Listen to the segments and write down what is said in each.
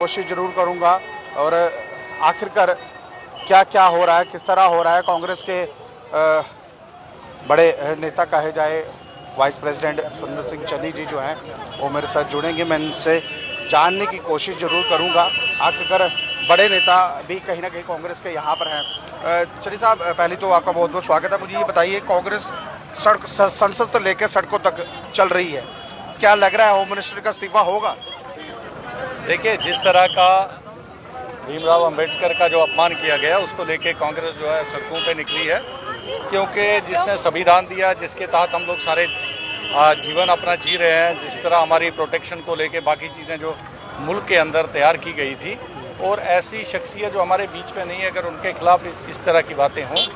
कोशिश जरूर करूंगा। और आखिरकार क्या क्या हो रहा है, किस तरह हो रहा है, कांग्रेस के बड़े नेता कहे जाए वाइस प्रेसिडेंट सुंदर सिंह चन्नी जी जो हैं वो मेरे साथ जुड़ेंगे। मैं इनसे जानने की कोशिश जरूर करूंगा। आखिरकार बड़े नेता भी कहीं ना कहीं कांग्रेस के यहाँ पर हैं। चन्नी साहब, पहले तो आपका बहुत बहुत स्वागत है। मुझे ये बताइए, कांग्रेस संसद से लेकर सड़कों तक चल रही है, क्या लग रहा है होम मिनिस्टर का इस्तीफा होगा? देखिए, जिस तरह का भीमराव अंबेडकर का जो अपमान किया गया उसको लेके कांग्रेस जो है सड़कों पे निकली है, क्योंकि जिसने संविधान दिया, जिसके तहत हम लोग सारे जीवन अपना जी रहे हैं, जिस तरह हमारी प्रोटेक्शन को लेके बाकी चीज़ें जो मुल्क के अंदर तैयार की गई थी, और ऐसी शख्सियत जो हमारे बीच में नहीं है, अगर उनके खिलाफ इस तरह की बातें हों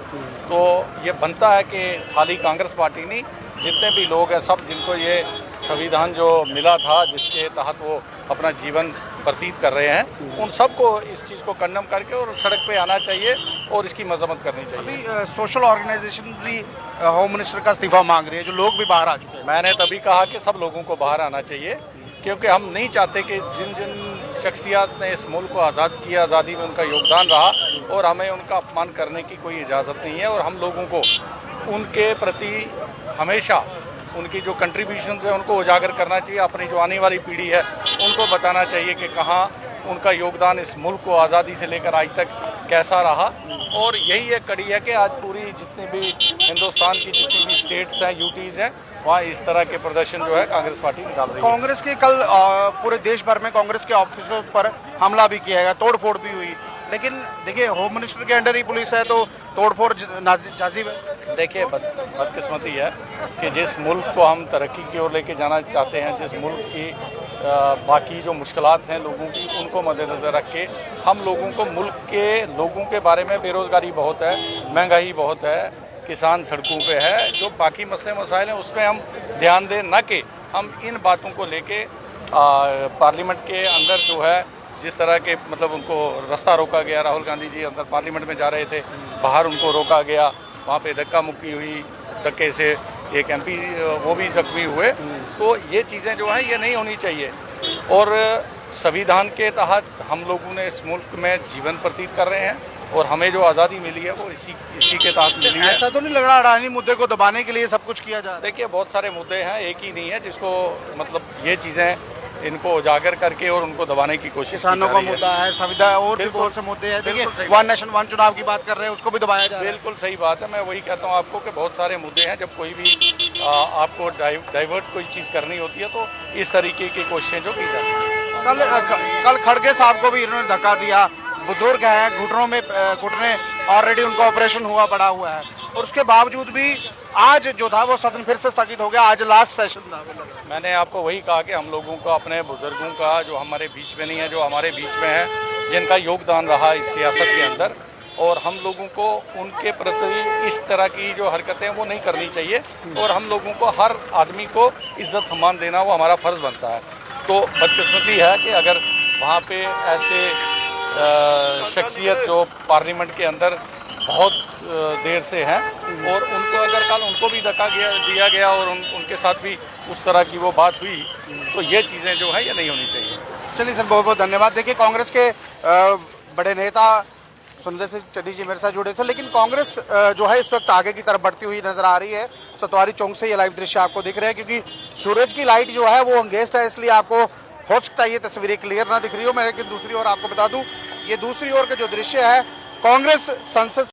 तो ये बनता है कि खाली कांग्रेस पार्टी नहीं, जितने भी लोग हैं सब, जिनको ये संविधान जो मिला था जिसके तहत वो अपना जीवन व्यतीत कर रहे हैं, उन सबको इस चीज़ को कंडम करके और सड़क पे आना चाहिए और इसकी मजम्मत करनी चाहिए। अभी सोशल ऑर्गेनाइजेशन भी होम मिनिस्टर का इस्तीफा मांग रही है, जो लोग भी बाहर आ चुके हैं। मैंने तभी कहा कि सब लोगों को बाहर आना चाहिए, क्योंकि हम नहीं चाहते कि जिन जिन शख्सियात ने इस मुल्क को आज़ाद किया, आज़ादी में उनका योगदान रहा, और हमें उनका अपमान करने की कोई इजाज़त नहीं है। और हम लोगों को उनके प्रति हमेशा उनकी जो कंट्रीब्यूशंस है उनको उजागर करना चाहिए। अपनी जो आने वाली पीढ़ी है उनको बताना चाहिए कि कहाँ उनका योगदान इस मुल्क को आज़ादी से लेकर आज तक कैसा रहा। और यही एक कड़ी है कि आज पूरी जितनी भी हिंदुस्तान की जितनी भी स्टेट्स हैं, यूटीज़ हैं, वहाँ इस तरह के प्रदर्शन जो है कांग्रेस पार्टी निकाल रही है। कांग्रेस के कल पूरे देश भर में कांग्रेस के ऑफिसों पर हमला भी किया गया, तोड़फोड़ भी हुई, लेकिन देखिए होम मिनिस्टर के अंडर ही पुलिस है तो तोड़फोड़ जाजिब है। देखिए, बदकिस्मती है कि जिस मुल्क को हम तरक्की की ओर लेके जाना चाहते हैं, जिस मुल्क की बाकी जो मुश्किलात हैं लोगों की, उनको मद्देनज़र रख के हम लोगों को, मुल्क के लोगों के बारे में, बेरोज़गारी बहुत है, महंगाई बहुत है, किसान सड़कों पे है, जो बाकी मसले मसाइल हैं उसमें हम ध्यान दें, न कि हम इन बातों को लेके पार्लियामेंट के अंदर जो है जिस तरह के मतलब उनको रास्ता रोका गया। राहुल गांधी जी अंदर पार्लियामेंट में जा रहे थे, बाहर उनको रोका गया, वहाँ पे धक्का मुक्की हुई, धक्के से एक एमपी वो भी जख्मी हुए। तो ये चीज़ें जो हैं ये नहीं होनी चाहिए। और संविधान के तहत हम लोगों ने इस मुल्क में जीवन व्यतीत कर रहे हैं, और हमें जो आज़ादी मिली है वो इसी के तहत मिली है। ऐसा तो नहीं लग रहा अडानी मुद्दे को दबाने के लिए सब कुछ किया जा रहा है? देखिए, बहुत सारे मुद्दे हैं, एक ही नहीं है जिसको मतलब ये चीज़ें इनको उजागर करके और उनको दबाने की कोशिश। किसानों का मुद्दा है, संविधान, और भी बहुत से मुद्दे हैं। देखिए, वन नेशन वन चुनाव की बात कर रहे हैं, उसको भी दबाया जा रहा है। बिल्कुल सही बात है। मैं वही कहता हूँ आपको कि बहुत सारे मुद्दे हैं। जब कोई भी आपको डाइवर्ट कोई चीज़ करनी होती है तो इस तरीके की कोशिशें जो की जाती हैं। कल खड़गे साहब को भी इन्होंने धक्का दिया, बुजुर्ग हैं, घुटने ऑलरेडी उनका ऑपरेशन हुआ पड़ा हुआ है, और उसके बावजूद भी आज जो था वो सदन फिर से स्थगित हो गया। आज लास्ट सेशन था। मैंने आपको वही कहा कि हम लोगों को अपने बुजुर्गों का, जो हमारे बीच में नहीं है, जो हमारे बीच में है, जिनका योगदान रहा इस सियासत के अंदर, और हम लोगों को उनके प्रति इस तरह की जो हरकतें वो नहीं करनी चाहिए। और हम लोगों को, हर आदमी को इज्जत सम्मान देना वो हमारा फ़र्ज़ बनता है। तो बदकिस्मती है कि अगर वहाँ पे ऐसे शख्सियत जो पार्लियामेंट के अंदर बहुत देर से हैं, और उनको अगर कल उनको भी धक्का दिया गया और उनके साथ भी उस तरह की वो बात हुई, तो ये चीज़ें जो हैं ये नहीं होनी चाहिए। चलिए सर, बहुत बहुत धन्यवाद। देखिए, कांग्रेस के बड़े नेता सुंदर सिंह चन्नी जी मेरे साथ जुड़े थे, लेकिन कांग्रेस जो है इस वक्त आगे की तरफ बढ़ती हुई नजर आ रही है। सतवारी चौक से ये लाइव दृश्य आपको दिख रहे हैं, क्योंकि सूरज की लाइट जो है वो अंगेस्ट है, इसलिए आपको हो सकता है ये तस्वीरें क्लियर ना दिख रही हो। मैं लेकिन दूसरी ओर आपको बता दूं, ये दूसरी ओर का जो दृश्य है, कांग्रेस संसद